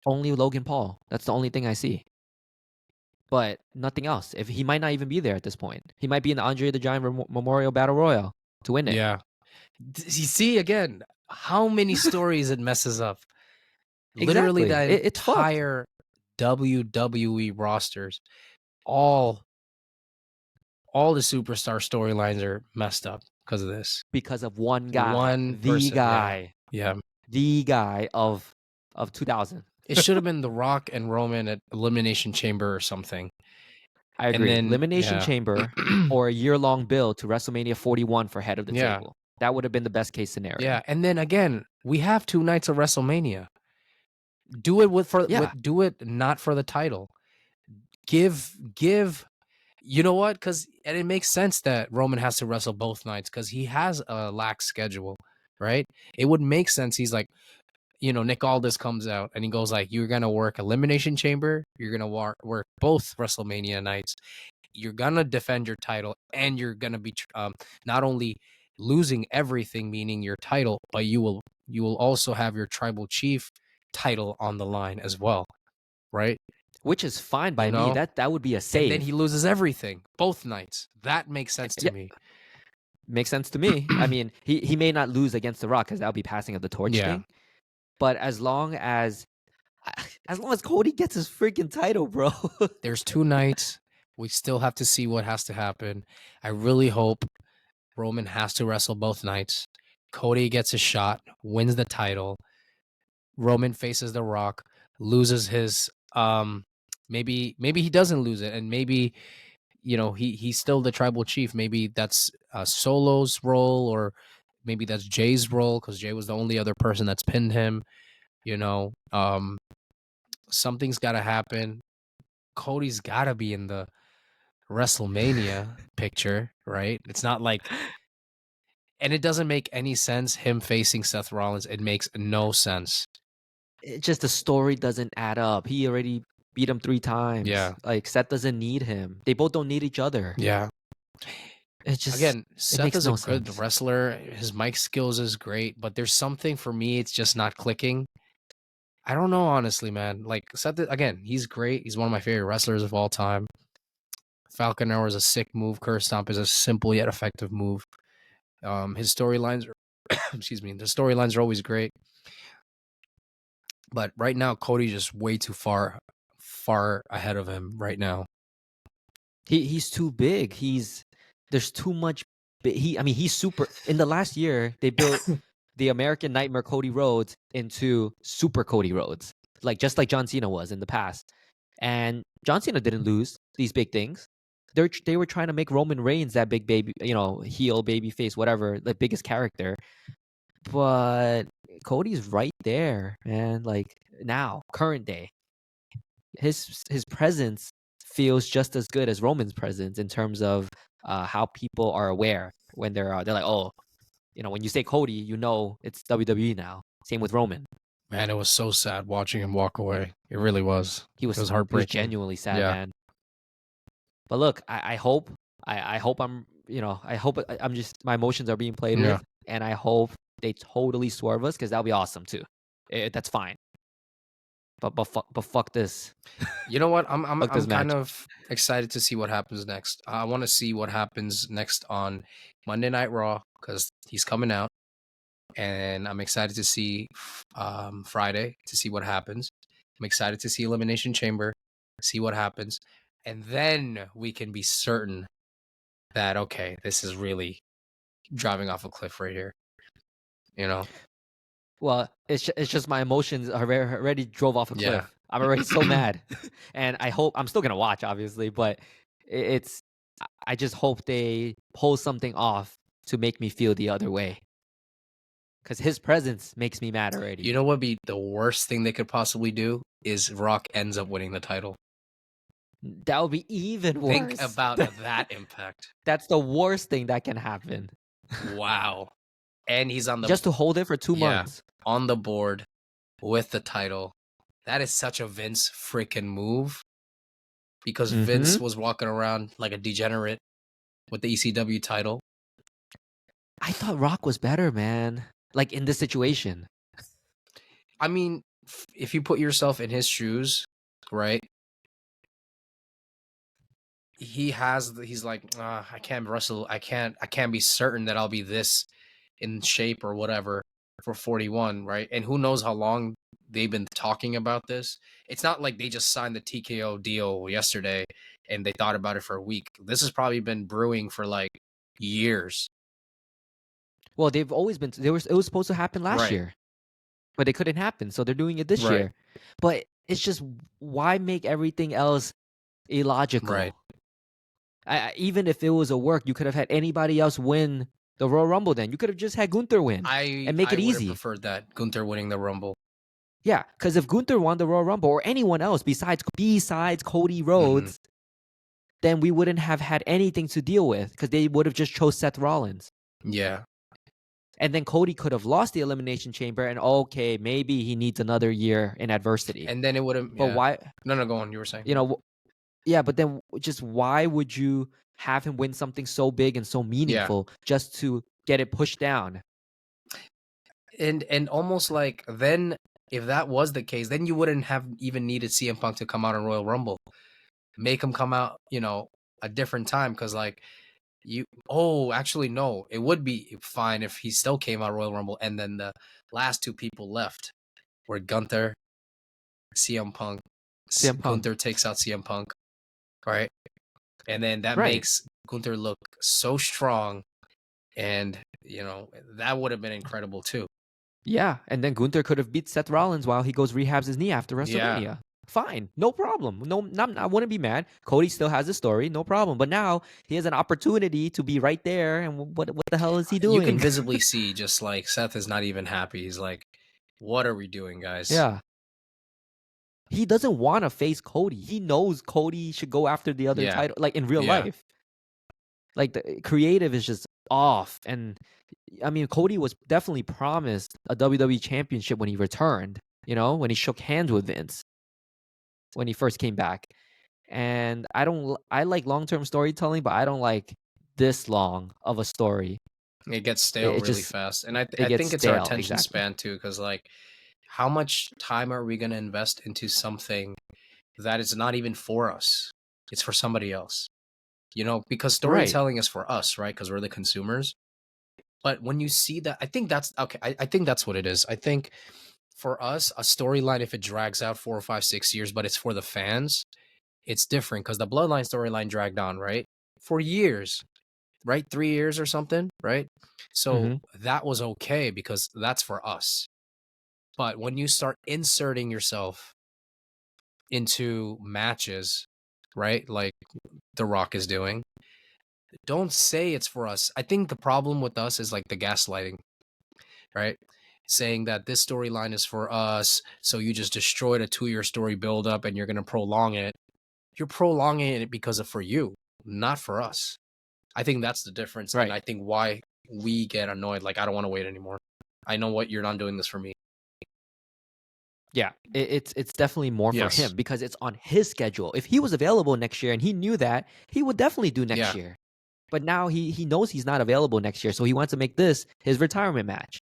Only Logan Paul. That's the only thing I see. But nothing else. If he might not even be there at this point, he might be in the Andre the Giant Memorial Battle Royal to win it. Yeah. You see again how many stories it messes up. Literally, Exactly. the It's fucked entire WWE rosters, all all the superstar storylines are messed up because of this. because of one guy, One the person, yeah, guy, yeah. the guy of 2000. It should have been The Rock and Roman at Elimination Chamber or something, I and agree. then Elimination yeah, Chamber or a year-long build to WrestleMania 41 for head of the yeah, table. That would have been the best case scenario. yeah, and then again, we have 2 nights of WrestleMania. Do it Yeah, do it not for the title. Give you know what? Because and it makes sense that Roman has to wrestle both nights because he has a lax schedule, right? It would make sense. He's like, Nick Aldis comes out and he goes like, "You're gonna work Elimination Chamber. You're gonna work both WrestleMania nights. You're gonna defend your title, and you're gonna be not only losing everything, meaning your title, but you will also have your tribal chief title on the line as well, right? which is fine You by me. know, That would be a and then he save. loses everything both nights. That makes sense to Yeah, me. makes sense to me. I mean, he may not lose against The Rock because that would be passing of the torch Yeah, thing. But as long as Cody gets his freaking title, bro. there's 2 nights. We still have to see what has to happen. I really hope Roman has to wrestle both nights. Cody gets a shot, wins the title. Roman faces The Rock, loses his maybe he doesn't lose it, and maybe he's still the tribal chief. Maybe that's Solo's role, or maybe that's Jay's role because Jay was the only other person that's pinned him. Something's got to happen. Cody's got to be in the WrestleMania picture, right? It's not like, and it doesn't make any sense him facing Seth Rollins. It makes no sense. It's just the story doesn't add up. He already beat him 3 times. Yeah, Like Seth doesn't need him. They both don't need each other. yeah. Again, It Seth makes is a no good sense. wrestler. His mic skills is great, but there's something for me. It's just not clicking. I don't know, honestly, man. Like Seth, again, he's great. He's one of my favorite wrestlers of all time. Falcon Arrow is a sick move. Curse Stomp is a simple yet effective move. His storylines Excuse me. The storylines are always great, but right now Cody's just way too far ahead of him right now. He's too big. There's too much. I mean, he's super. In the last year, they built the American Nightmare Cody Rhodes into Super Cody Rhodes, like just like John Cena was in the past. And John Cena didn't lose these big things. They were trying to make Roman Reigns that big baby, heel, baby face, whatever, the biggest character. But Cody's right there, man. Like now, current day, his presence feels just as good as Roman's presence in terms of how people are aware when they're like, oh, when you say Cody, it's WWE now. Same with Roman. Man, it was so sad watching him walk away. It really was. He It was was heartbreaking. genuinely sad, Yeah. man. But look, I hope I hope I hope I'm just my emotions are being played Yeah. with, and I hope they totally swerve us because that'll be awesome too. That's fine. But fuck this. You know what? I'm Fuck this kind match. of excited to see what happens next. I want to see what happens next on Monday Night Raw because he's coming out, and I'm excited to see Friday to see what happens. I'm excited to see Elimination Chamber, see what happens, and then we can be certain that okay, this is really driving off a cliff right here. You know? Well, it's just my emotions already drove off a Yeah. cliff. I'm already so mad, and I hope I'm still gonna watch, obviously, but it's I just hope they pull something off to make me feel the other way. Because his presence makes me mad already. You know what would be the worst thing they could possibly do is Rock ends up winning the title. That would be even Think worse. about that impact. That's the worst thing that can happen. Wow. And he's on the Just to hold it for 2 yeah, months. on the board with the title. That is such a Vince freaking move because Vince was walking around like a degenerate with the ECW title. I thought Rock was better, man. Like in this situation. I mean, if you put yourself in his shoes, right? He's like, I can't wrestle. I can't be certain that I'll be this in shape or whatever for 41, right? And who knows how long they've been talking about this. It's not like they just signed the TKO deal yesterday and they thought about it for a week. This has probably been brewing for like years. Well, they've always been. It was supposed to happen last Right. year, but it couldn't happen, so they're doing it this Right. year. But it's just why make everything else illogical? Right. Even if it was a work, you could have had anybody else win the Royal Rumble. Then you could have just had Gunther win and make I it would have easy. preferred that Gunther winning the Rumble. Yeah, because if Gunther won the Royal Rumble or anyone else besides Cody Rhodes, then we wouldn't have had anything to deal with because they would have just chose Seth Rollins. Yeah. And then Cody could have lost the Elimination Chamber, and okay, maybe he needs another year in adversity. And then it would have. But Yeah. why? No, go on. You were saying. Yeah, but then just why would you have him win something so big and so meaningful just to get it pushed down? And almost like then if that was the case, then you wouldn't have even needed CM Punk to come out in Royal Rumble. Make him come out, a different time because like actually no, it would be fine if he still came out Royal Rumble and then the last two people left were Gunther, CM Punk. CM Punk. Gunther takes out CM Punk, right? And then that Right. makes Gunther look so strong, and that would have been incredible too. Yeah, and then Gunther could have beat Seth Rollins while he goes rehabs his knee after WrestleMania. Yeah. Fine, no problem. No, I wouldn't be mad. Cody still has a story, no problem. But now he has an opportunity to be right there, and what the hell is he doing? You can visibly see just like Seth is not even happy. He's like, "What are we doing, guys?" Yeah. He doesn't want to face Cody. He knows Cody should go after the other title, like in real life. Like the creative is just off. And I mean, Cody was definitely promised a WWE championship when he returned, when he shook hands with Vince when he first came back. And I like long-term storytelling, but I don't like this long of a story. It gets stale It really just fast. And I it gets think it's our stale, attention exactly. span too, because like how much time are we gonna invest into something that is not even for us? It's for somebody else. Because Right. storytelling is for us, right? Because we're the consumers. But when you see that, I think that's okay. I think that's what it is. I think for us, a storyline, if it drags out 4 or 5, 6 years, but it's for the fans, it's different because the Bloodline storyline dragged on, right? For years, right? 3 years or something, right? So Hmm. that was okay because that's for us. But when you start inserting yourself into matches, right? Like The Rock is doing, don't say it's for us. I think the problem with us is like the gaslighting, right? Saying that this storyline is for us, so you just destroyed a 2 year story buildup and you're going to prolong it. You're prolonging it because of for you, not for us. I think that's the difference, and Right. I think why we get annoyed. Like, I don't want to wait anymore. I know what you're not doing this for me. Yeah, it's definitely more for Yes. him because it's on his schedule. If he was available next year and he knew that, he would definitely do next Yeah. year. But now he knows he's not available next year, so he wants to make this his retirement match.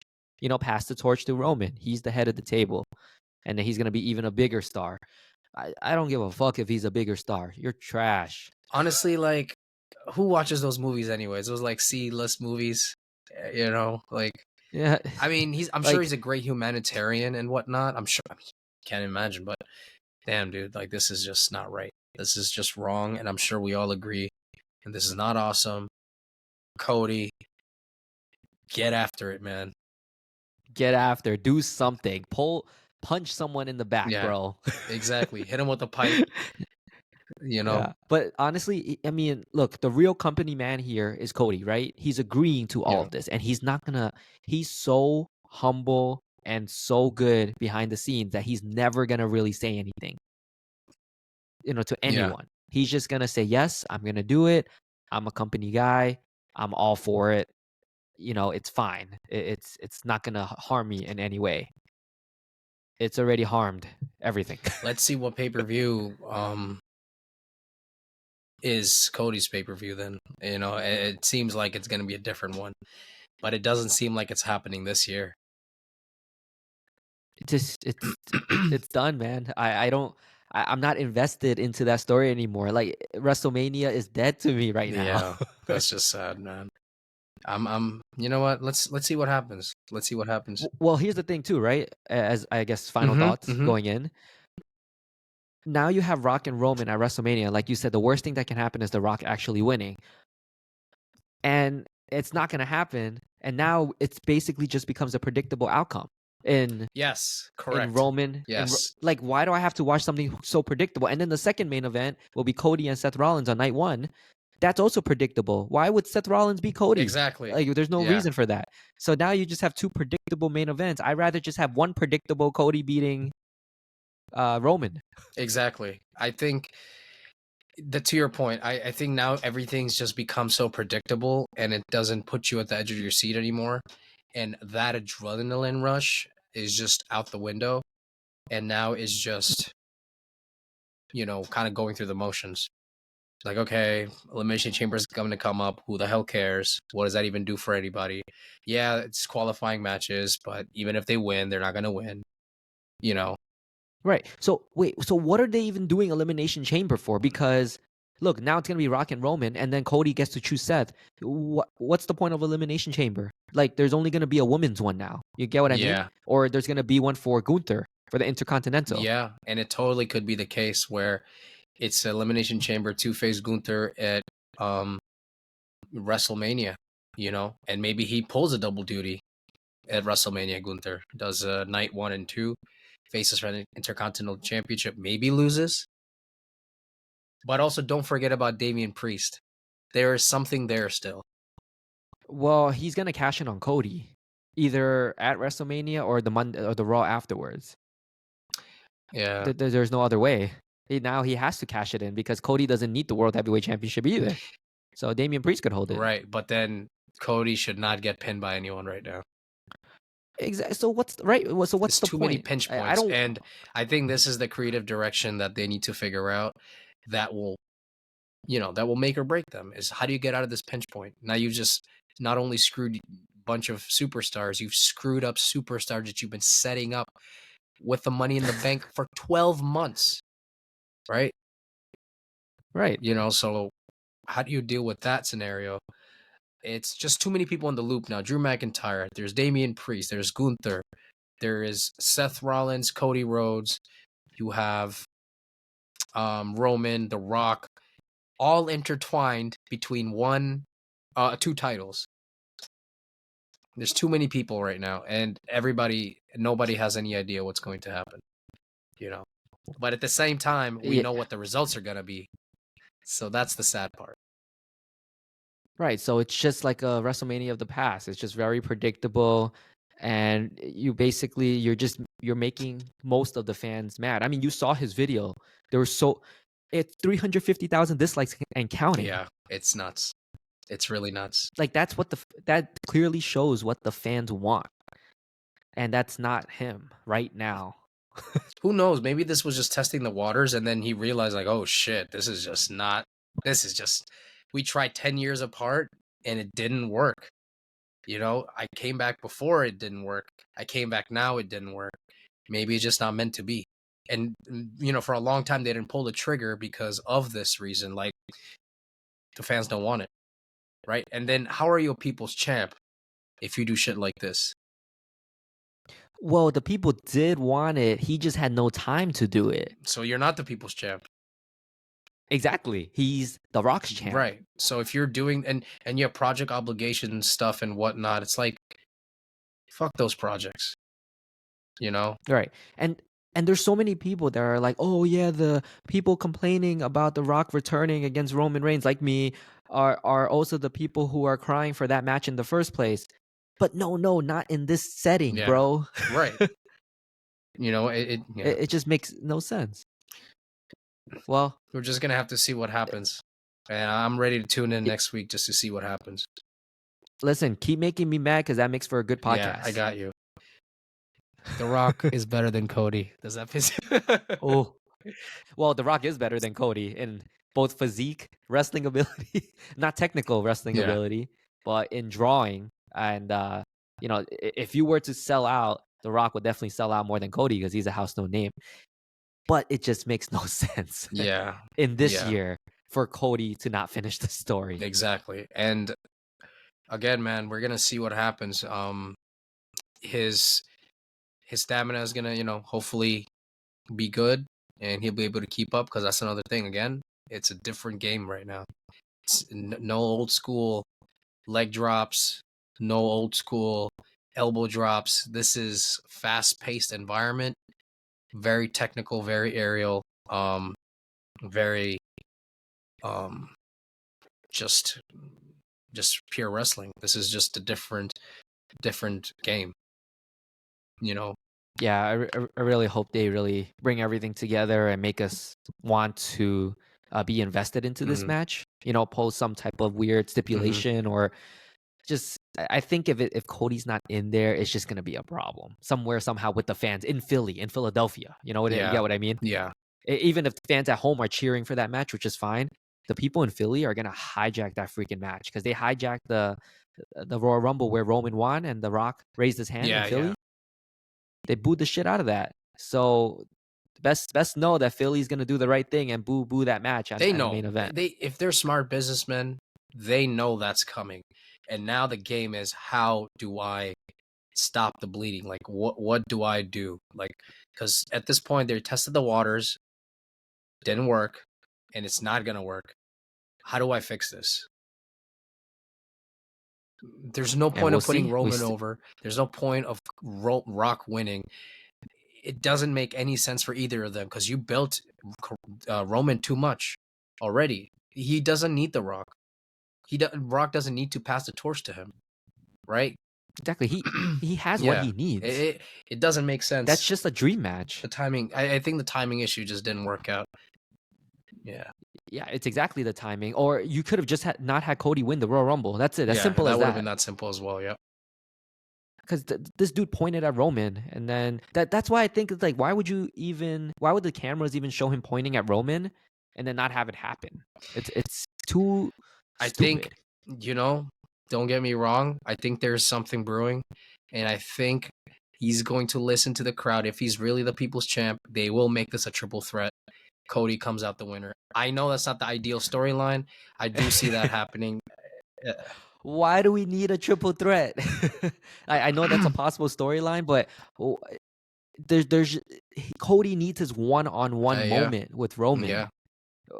Pass the torch to Roman. He's the head of the table, and then he's gonna be even a bigger star. I don't give a fuck if he's a bigger star. You're trash. Honestly, like, who watches those movies anyways? Those like C-list movies, like Yeah, I mean, I'm sure like he's a great humanitarian and whatnot. I'm sure. I mean, can't imagine, but damn, dude, like this is just not right. This is just wrong, and I'm sure we all agree. And this is not awesome. Cody, get after it, man. get after, do something, punch someone in the back, Yeah, bro. exactly. Hit him with a pipe. You know. Yeah. But honestly, I mean, look, the real company man here is Cody, right? He's agreeing to all Yeah. of this and he's so humble and so good behind the scenes that he's never going to really say anything, to Yeah. anyone. He's just going to say, "Yes, I'm going to do it. I'm a company guy. I'm all for it. It's fine. It's not going to harm me in any way. It's already harmed everything." Let's see what pay per view is Cody's pay per view. Then it seems like it's going to be a different one, but it doesn't seem like it's happening this year. It just it's done, man. I'm not invested into that story anymore. Like WrestleMania is dead to me right now. Yeah, that's just sad, man. I'm. You know what? Let's see what happens. Let's see what happens. Well, here's the thing too, right? As I guess final Mm-hmm. thoughts Mm-hmm. going in. Now you have Rock and Roman at WrestleMania. Like you said, the worst thing that can happen is The Rock actually winning. And it's not going to happen. And now it's basically just becomes a predictable outcome. In Yes, in correct. Roman Yes, like why do I have to watch something so predictable? And then the second main event will be Cody and Seth Rollins on night 1. That's also predictable. Why would Seth Rollins be Cody? exactly. Like there's no Yeah, reason for that. So now you just have two predictable main events. I'd rather just have one predictable Cody beating Roman. exactly. I think that to your point, I think now everything's just become so predictable and it doesn't put you at the edge of your seat anymore. And that adrenaline rush is just out the window. And now is just, kind of going through the motions. Like, okay, Elimination Chamber is going to come up. Who the hell cares? What does that even do for anybody? Yeah, it's qualifying matches, but even if they win, they're not going to win. You know? Right. So wait, so what are they even doing Elimination Chamber for? Because look, now it's gonna be Rock and Roman, and then Cody gets to choose Seth. What's the point of Elimination Chamber? Like, there's only gonna be a women's one now. You get what I mean? Yeah. Or there's gonna be one for Gunther for the Intercontinental. Yeah. And it totally could be the case where it's Elimination Chamber two-face Gunther at WrestleMania, and maybe he pulls a double duty at WrestleMania. Gunther does night 1 and 2, faces for the Intercontinental Championship, maybe loses. But also don't forget about Damian Priest. There is something there still. Well, he's gonna cash in on Cody, either at WrestleMania or the Monday or the Raw afterwards. Yeah. There's no other way. Now he has to cash it in because Cody doesn't need the World Heavyweight Championship either. So Damian Priest could hold it. Right. But then Cody should not get pinned by anyone right now. Exactly. So what's right? So what's It's the too many point? pinch I points. don't. And I think this is the creative direction that they need to figure out that will, that will make or break them is how do you get out of this pinch point? Now you've just not only screwed a bunch of superstars, you've screwed up superstars that you've been setting up with the money in the bank for 12 months. Right. Right. So how do you deal with that scenario? It's just too many people in the loop now. Drew McIntyre, there's Damian Priest, there's Gunther, there is Seth Rollins, Cody Rhodes. You have Roman, The Rock, all intertwined between two titles. There's too many people right now, and nobody has any idea what's going to happen. You know, but at the same time, we Yeah, know what the results are gonna be. So that's the sad part. right. So it's just like a WrestleMania of the past. It's just very predictable, and you're making most of the fans mad. I mean, you saw his video. There were it's 350,000 dislikes and counting. Yeah, it's nuts. It's really nuts. Like that clearly shows what the fans want, and that's not him right now. Who knows? Maybe this was just testing the waters, and then he realized, like, oh shit, this is just not. This is just. We tried 10 years apart, and it didn't work. I came back before, it didn't work. I came back now, it didn't work. Maybe it's just not meant to be. And for a long time they didn't pull the trigger because of this reason. Like, the fans don't want it, right? And then how are you a people's champ if you do shit like this? Well, the people did want it. He just had no time to do it. So you're not the people's champ. Exactly. He's the Rock's champ. Right. So if you're doing and you have project obligation stuff and whatnot, it's like, fuck those projects. Right. And there's so many people that are like, "Oh yeah, the people complaining about The Rock returning against Roman Reigns like me are also the people who are crying for that match in the first place." But no, not in this setting, Yeah. bro. Right. Yeah. It just makes no sense. Well, We're just gonna have to see what happens. And I'm ready to tune in next week just to see what happens. listen, keep making me mad because that makes for a good podcast. Yeah, I got you. The Rock is better than Cody. Does that piss you? Oh, well, The Rock is better than Cody in both physique, wrestling ability, not technical wrestling Yeah. ability, but in drawing. And if you were to sell out, The Rock would definitely sell out more than Cody because he's a household name. But it just makes no sense Yeah. in this Yeah. year for Cody to not finish the story. Exactly. And again, man, we're gonna see what happens. His stamina is gonna, hopefully be good, and he'll be able to keep up, because that's another thing. Again, it's a different game right now. It's no old school leg drops, no old school elbow drops. This is fast-paced environment, very technical, very aerial, very just pure wrestling. This is just a different game. Yeah, I really hope they really bring everything together and make us want to be invested into this Mhm. match. Post some type of weird stipulation or just I think if Cody's not in there, it's just gonna be a problem somewhere somehow with the fans in Philly, in Philadelphia. You get what I mean? Yeah. Even if fans at home are cheering for that match, which is fine, the people in Philly are gonna hijack that freaking match because they hijacked the Royal Rumble where Roman won and The Rock raised his hand in Yeah. Philly. Yeah. They booed the shit out of that. So best know that Philly's gonna do the right thing and boo that match They at the know. main event. If they're smart businessmen, they know that's coming. And now the game is, how do I stop the bleeding? Like, what do I do? Like, because at this point they tested the waters, didn't work, and it's not gonna work. How do I fix this? There's no And point we'll of putting see. Roman over. There's no point of Rock winning. It doesn't make any sense for either of them, because you built Roman too much already. He doesn't need the Rock. Rock doesn't need to pass the torch to him, right? Exactly. He has what Yeah. he needs. It doesn't make sense. That's just a dream match. The timing. I think the timing issue just didn't work out. Yeah. Yeah, it's exactly the timing. Or you could have just not had Cody win the Royal Rumble. That's it. As simple as that would have that. been that simple as well. Yeah. Because this dude pointed at Roman, and then that's why I think it's like, why would the cameras even show him pointing at Roman, and then not have it happen? It's too I stupid. think, don't get me wrong, I think there's something brewing, and I think he's going to listen to the crowd. If he's really the people's champ, they will make this a triple threat. Cody comes out the winner. I know that's not the ideal storyline. I do see that happening. Why do we need a triple threat? I know that's a possible storyline, but there's Cody needs his one-on-one Yeah, moment with Roman. yeah.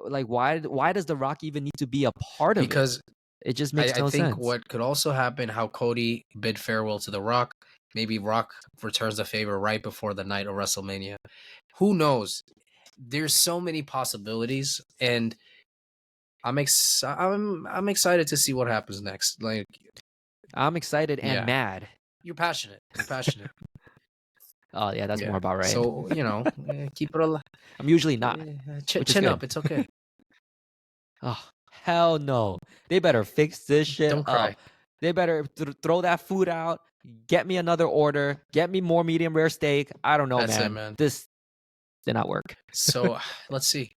Like, why does The Rock even need to be a part of it? Because It just makes I no think sense. what could also happen, how Cody bid farewell to The Rock, maybe Rock returns the favor right before the night of WrestleMania. Who knows? There's so many possibilities, and I'm excited to see what happens next. Like, I'm excited and yeah, mad. you're passionate. You're passionate. Oh yeah, that's more Yeah. about right. So keep it alive. I'm usually not, which is Chin good. up. It's okay. Oh hell no! They better fix this shit Don't cry. up. They better throw that food out. Get me another order. Get me more medium rare steak. I don't know, That's it, man. man. This did not work. So let's see.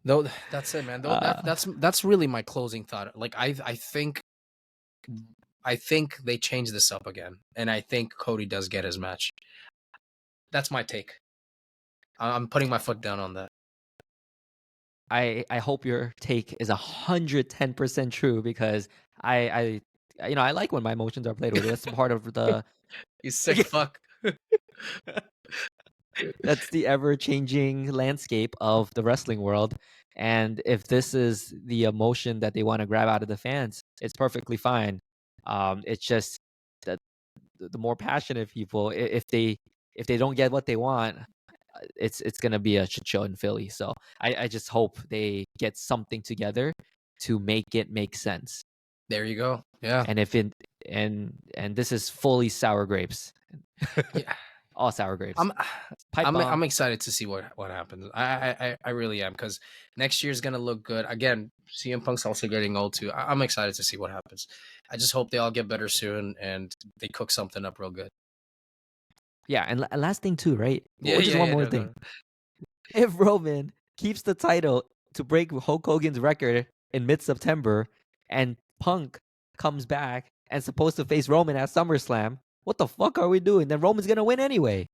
Though that's it, man. Though Uh, that's really my closing thought. Like I think they change this up again, and I think Cody does get his match. That's my take. I'm putting my foot down on that. I hope your take is 110% true because I like when my emotions are played with. That's part of the You sick fuck. that's the ever changing landscape of the wrestling world. And if this is the emotion that they want to grab out of the fans, it's perfectly fine. It's just that the more passionate people, if they don't get what they want, it's gonna be a shit show in Philly. So I just hope they get something together to make it make sense. There you go. Yeah. And if it and this is fully sour grapes, Yeah. all sour grapes, I'm pipe bomb. I'm excited to see what happens. I really am, because next year's gonna look good. Again, CM Punk's also getting old too. I'm excited to see what happens. I just hope they all get better soon and they cook something up real good. Yeah, and last thing too, right? Yeah, Just yeah, one yeah. more No, thing. no. If Roman keeps the title to break Hulk Hogan's record in mid-September, and Punk comes back and supposed to face Roman at SummerSlam, what the fuck are we doing? Then Roman's gonna win anyway.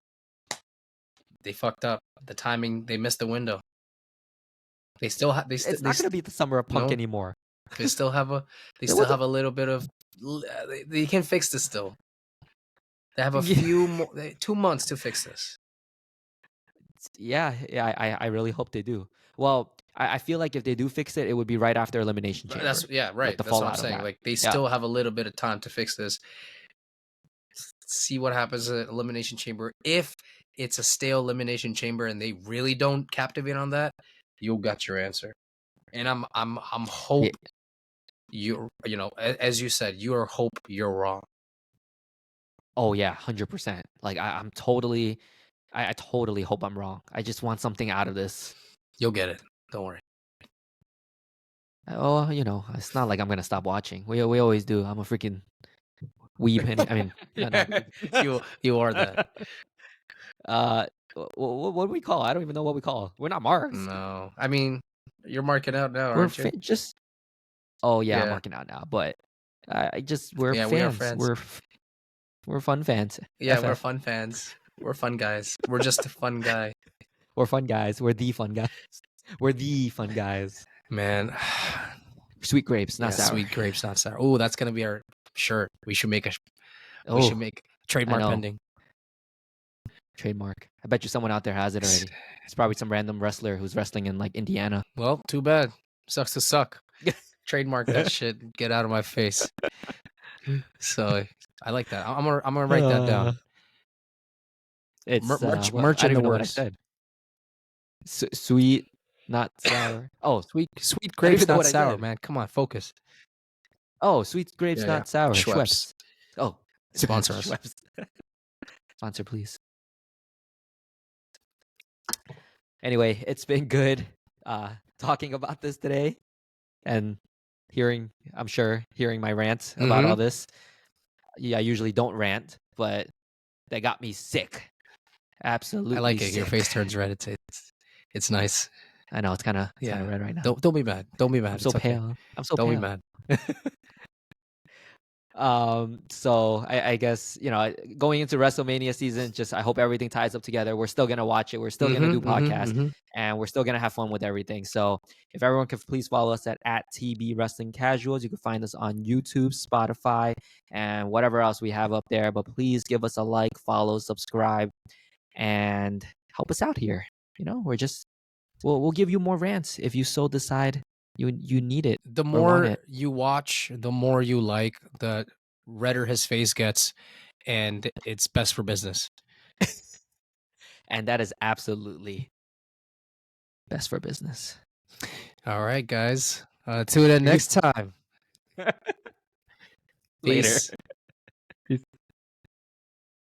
They fucked up the timing. They missed the window. They still have. It's not gonna be the summer of Punk No. anymore. They still have a. They There still was a have a little bit of. They can fix this still. They have a few more. 2 months to fix this. yeah, I really hope they do. Well, I feel like if they do fix it, it would be right after Elimination Chamber, like Right. the That's what I'm fallout of saying. that. Like, they Yeah. still have a little bit of time to fix this. See what happens at Elimination Chamber. If it's a stale Elimination Chamber and they really don't captivate on that, you'll got your answer. And I'm Yeah. hope as you said, you are hope you're wrong. Oh yeah, 100%. Like I'm totally, I totally hope I'm wrong. I just want something out of this. You'll get it. Don't worry. Oh, it's not like I'm gonna stop watching. We always do. I'm a freaking weeb. I mean, not weeb. You are that. uh, what do we call? I don't even know what we call. We're not marks. No, I mean, you're marking out now, We're aren't you? just. Oh yeah, I'm Yeah, marking out now. But I just we're yeah, we are fans. friends. We're fun fans. Yeah, we're FF. fun fans. We're fun guys. We're just a fun guy, We're fun guys. We're the fun guys. We're the fun guys. man. Sweet grapes, not Yeah, sour. sweet grapes, not sour. Oh, that's gonna be our shirt. We should make Oh, I trademark know. pending. Trademark. I bet you someone out there has it already. It's probably some random wrestler who's wrestling in like Indiana. Well, too bad. Sucks to suck. Trademark that shit. Get out of my face. So I like that. I'm gonna write that down. It's well, Merch I don't in the even know what I works. said. Sweet, not sour. Oh, Sweet I don't even grapes, know not what I sour, said. man. Come on, focus. Oh, sweet grapes, Yeah, yeah. not sour. Schweppes. Schweppes. Oh, Sponsor us. Schweppes. Sponsor, please. Anyway, it's been good talking about this today and I'm sure hearing my rant about all this. Yeah, I usually don't rant, but that got me sick. Absolutely I like it. sick. Your face turns red. It's nice. I know it's kind of Yeah. red right now. Don't be mad. Don't be mad. I'm so It's okay. pale. I'm so Don't be pale. mad. So I guess going into WrestleMania season, just I hope everything ties up together. We're still gonna watch it. We're still gonna do podcasts, and we're still gonna have fun with everything. So if everyone could please follow us at TB Wrestling Casuals, you can find us on YouTube, Spotify, and whatever else we have up there. But please give us a like, follow, subscribe, and help us out here. We'll give you more rants if you so decide you need it The or want more it. you watch, the more you like, the redder his face gets, and it's best for business. And that is absolutely best for business. All right, guys. Tune in next time. Later. Peace.